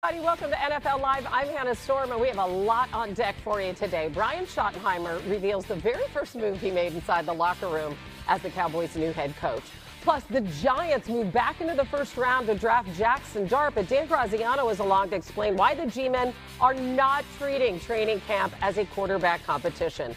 Howdy, welcome to NFL Live. I'm Hannah Storm, and we have a lot on deck for you today. Brian Schottenheimer reveals the very first move he made inside the locker room as the Cowboys' new head coach. Plus, the Giants move back into the first round to draft Jackson Sharpe. Dan Graziano is along to explain why the G-men are not treating training camp as a quarterback competition.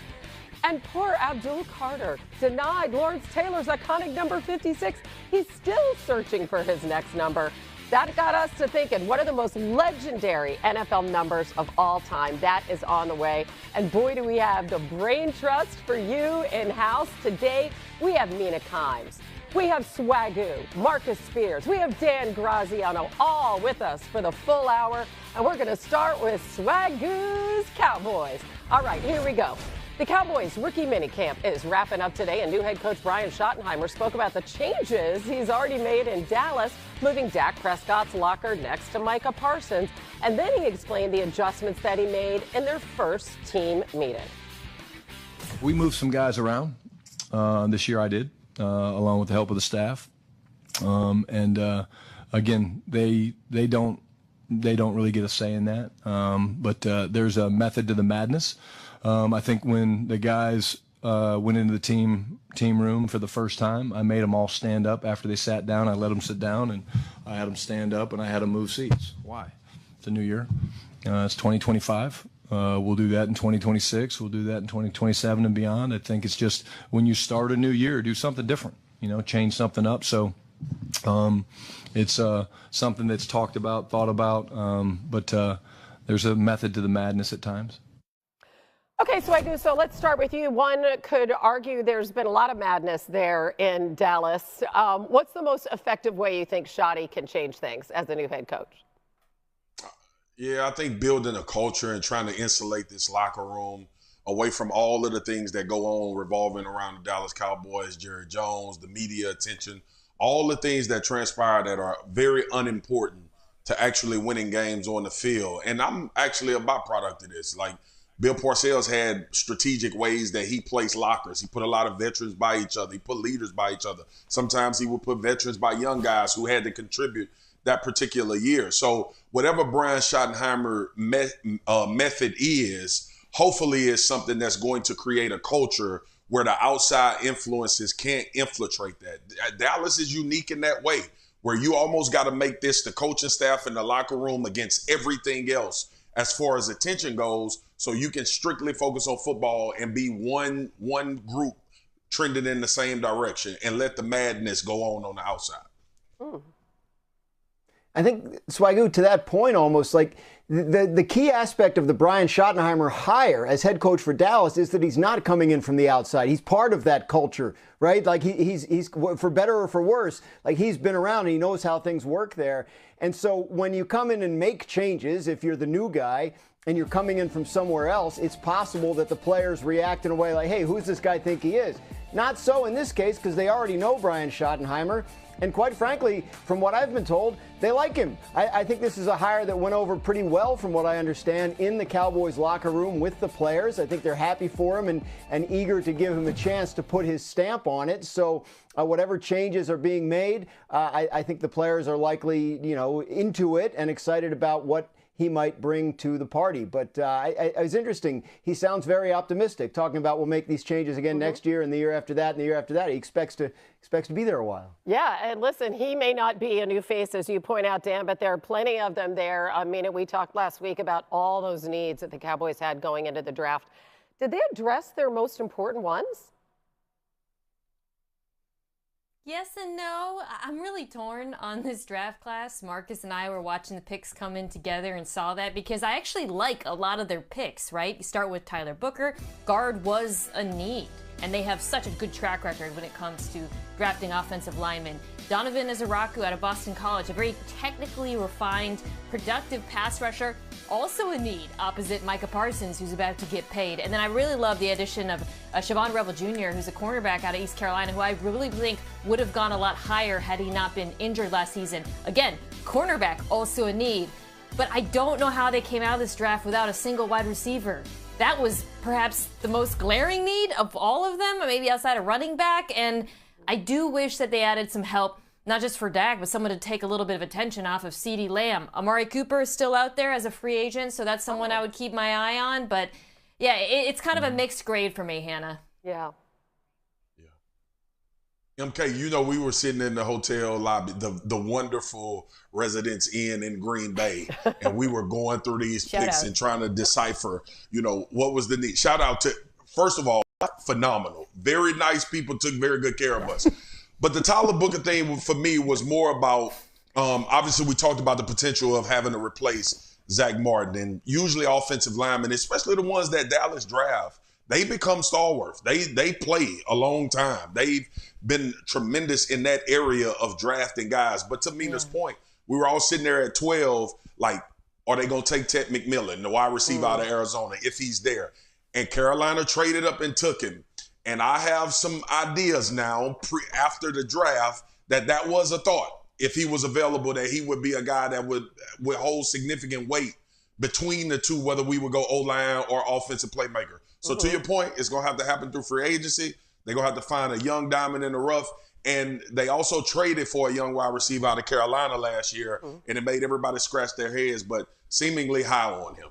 And poor Abdul Carter, denied Lawrence Taylor's iconic number 56. He's still searching for his next number. That got us to thinking, what are the most legendary NFL numbers of all time? That is on the way. And boy, do we have the brain trust for you in-house. Today, we have Mina Kimes. We have Swagoo, Marcus Spears. We have Dan Graziano, all with us for the full hour. And we're going to start with Swagoo's Cowboys. All right, here we go. The Cowboys rookie minicamp is wrapping up today, and new head coach Brian Schottenheimer spoke about the changes he's already made in Dallas, moving Dak Prescott's locker next to Micah Parsons, and then he explained the adjustments that he made in their first team meeting. We moved some guys around. This year I did, along with the help of the staff. Again, they don't really get a say in that, but there's a method to the madness. I think when the guys went into the team room for the first time, I made them all stand up after they sat down. I let them sit down, and I had them stand up, and I had them move seats. Why? It's a new year. It's 2025. We'll do that in 2026. We'll do that in 2027 and beyond. I think it's just when you start a new year, do something different, change something up. So it's something that's talked about, thought about, but there's a method to the madness at times. Okay, Swagoo, so let's start with you. One could argue there's been a lot of madness there in Dallas. What's the most effective way you think Shotty can change things as the new head coach? Yeah, I think building a culture and trying to insulate this locker room away from all of the things that go on revolving around the Dallas Cowboys, Jerry Jones, the media attention, all the things that transpire that are very unimportant to actually winning games on the field. And I'm actually a byproduct of this. Like, Bill Parcells had strategic ways that he placed lockers. He put a lot of veterans by each other. He put leaders by each other. Sometimes he would put veterans by young guys who had to contribute that particular year. So whatever Brian Schottenheimer method is, hopefully is something that's going to create a culture where the outside influences can't infiltrate that. Dallas is unique in that way, where you almost got to make this the coaching staff in the locker room against everything else as far as attention goes, so you can strictly focus on football and be one group trending in the same direction and let the madness go on the outside. I think, Swagoo, to that point almost, like the key aspect of the Brian Schottenheimer hire as head coach for Dallas is that he's not coming in from the outside. He's part of that culture, right? Like he's for better or for worse, like he's been around and he knows how things work there. And so when you come in and make changes, if you're the new guy and you're coming in from somewhere else, it's possible that the players react in a way like, hey, who's this guy think he is? Not so in this case, because they already know Brian Schottenheimer. And quite frankly, from what I've been told, they like him. I think this is a hire that went over pretty well, from what I understand, in the Cowboys locker room with the players. I think they're happy for him and eager to give him a chance to put his stamp on it. So whatever changes are being made, I think the players are likely, into it and excited about what he might bring to the party. But it was interesting. He sounds very optimistic, talking about we'll make these changes again next year and the year after that and the year after that. He expects to be there a while. Yeah, and listen, he may not be a new face, as you point out, Dan, but there are plenty of them there. I mean, we talked last week about all those needs that the Cowboys had going into the draft. Did they address their most important ones? Yes and no. I'm really torn on this draft class. Marcus and I were watching the picks come in together and saw that, because I actually like a lot of their picks, right? You start with Tyler Booker. Guard was a need, and they have such a good track record when it comes to drafting offensive linemen. Donovan Izaraku out of Boston College, a very technically refined, productive pass rusher, also a need opposite Micah Parsons, who's about to get paid. And then I really love the addition of Siobhan Revel Jr., who's a cornerback out of East Carolina, who I really think would have gone a lot higher had he not been injured last season. Again, cornerback, also a need. But I don't know how they came out of this draft without a single wide receiver. That was perhaps the most glaring need of all of them, maybe outside of running back. And I do wish that they added some help not just for Dak, but someone to take a little bit of attention off of CeeDee Lamb. Amari Cooper is still out there as a free agent, so that's someone I would keep my eye on. But, yeah, it's kind of a mixed grade for me, Hannah. Yeah. MK, you know, we were sitting in the hotel lobby, the wonderful Residence Inn in Green Bay, and we were going through these picks and trying to decipher, you know, what was the need. Shout out to, first of all, phenomenal. Very nice people, took very good care of us. But the Tyler Booker thing for me was more about, obviously we talked about the potential of having to replace Zach Martin, and usually offensive linemen, especially the ones that Dallas draft, they become stalwarts. They play a long time. They've been tremendous in that area of drafting guys. But to Mina's point, we were all sitting there at 12, like, are they going to take Ted McMillan, the wide receiver out of Arizona, if he's there? And Carolina traded up and took him. And I have some ideas now, after the draft, that was a thought. If he was available, that he would be a guy that would hold significant weight between the two, whether we would go O-line or offensive playmaker. So to your point, it's going to have to happen through free agency. They're going to have to find a young diamond in the rough. And they also traded for a young wide receiver out of Carolina last year, and it made everybody scratch their heads, but seemingly high on him.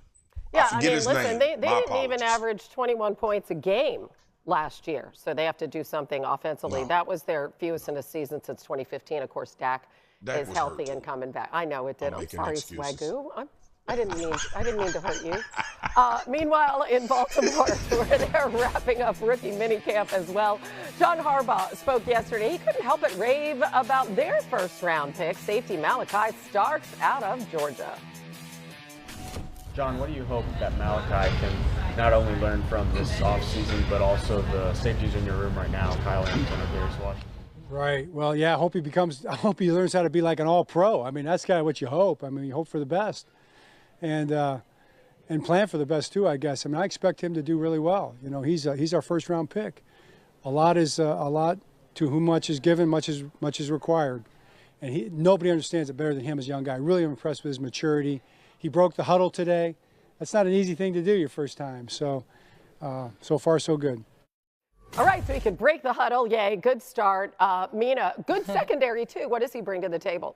Yeah, I forget his listen, name. they didn't even average 21 points a game last year, so they have to do something offensively. No. That was their fewest in a season since 2015. Of course, Dak is healthy and coming back. I know it did. I'm sorry, Swagoo. I didn't mean to hurt you. Meanwhile, in Baltimore, where they're wrapping up rookie minicamp as well, John Harbaugh spoke yesterday. He couldn't help but rave about their first-round pick, safety Malachi Starks out of Georgia. John, what do you hope that Malachi can not only learn from this offseason, but also the safeties in your room right now, Kyle Hamilton and Darius Washington? Right. Well, yeah, I hope he learns how to be like an all-pro. I mean, that's kind of what you hope. I mean, you hope for the best. And plan for the best too, I guess. I mean, I expect him to do really well. You know, he's our first-round pick. A lot to whom much is given, much is required, and nobody understands it better than him as a young guy. Really impressed with his maturity. He broke the huddle today. That's not an easy thing to do your first time. So, so far so good. All right, so he could break the huddle. Yay, good start. Mina, good secondary too. What does he bring to the table?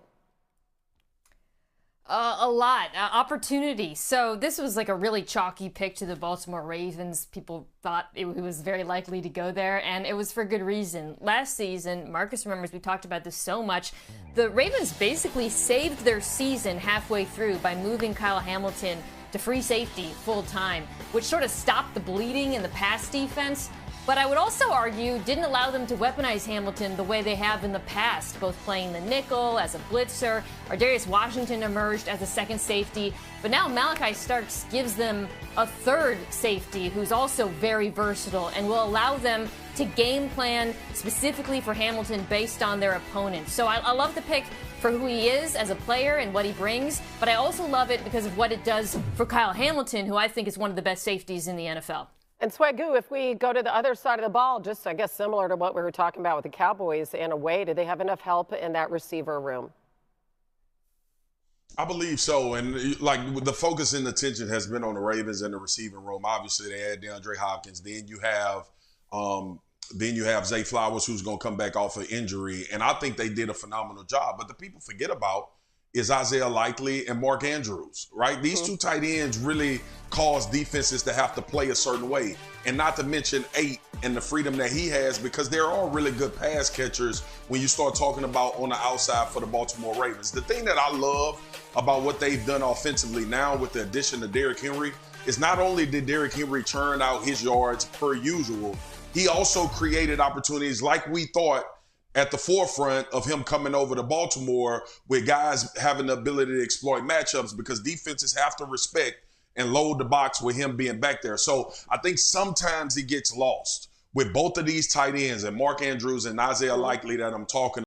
A lot. Opportunity. So this was like a really chalky pick to the Baltimore Ravens. People thought it was very likely to go there, and it was for good reason. Last season, Marcus remembers we talked about this so much, the Ravens basically saved their season halfway through by moving Kyle Hamilton to free safety full time, which sort of stopped the bleeding in the pass defense. But I would also argue didn't allow them to weaponize Hamilton the way they have in the past, both playing the nickel as a blitzer, or Darius Washington emerged as a second safety. But now Malachi Starks gives them a third safety who's also very versatile and will allow them to game plan specifically for Hamilton based on their opponent. So I love the pick for who he is as a player and what he brings, but I also love it because of what it does for Kyle Hamilton, who I think is one of the best safeties in the NFL. And Swagoo, if we go to the other side of the ball, just I guess similar to what we were talking about with the Cowboys in a way, do they have enough help in that receiver room? I believe so. And like the focus and attention has been on the Ravens and the receiving room. Obviously, they had DeAndre Hopkins. Then you have Zay Flowers, who's going to come back off of injury. And I think they did a phenomenal job. But the people forget about is Isaiah Likely and Mark Andrews, right? These two tight ends really cause defenses to have to play a certain way. And not to mention 8 and the freedom that he has, because they're all really good pass catchers when you start talking about on the outside for the Baltimore Ravens. The thing that I love about what they've done offensively now with the addition of Derrick Henry is not only did Derrick Henry churn out his yards per usual, he also created opportunities like we thought at the forefront of him coming over to Baltimore, with guys having the ability to exploit matchups, because defenses have to respect and load the box with him being back there. So I think sometimes he gets lost with both of these tight ends and Mark Andrews and Isaiah Likely that I'm talking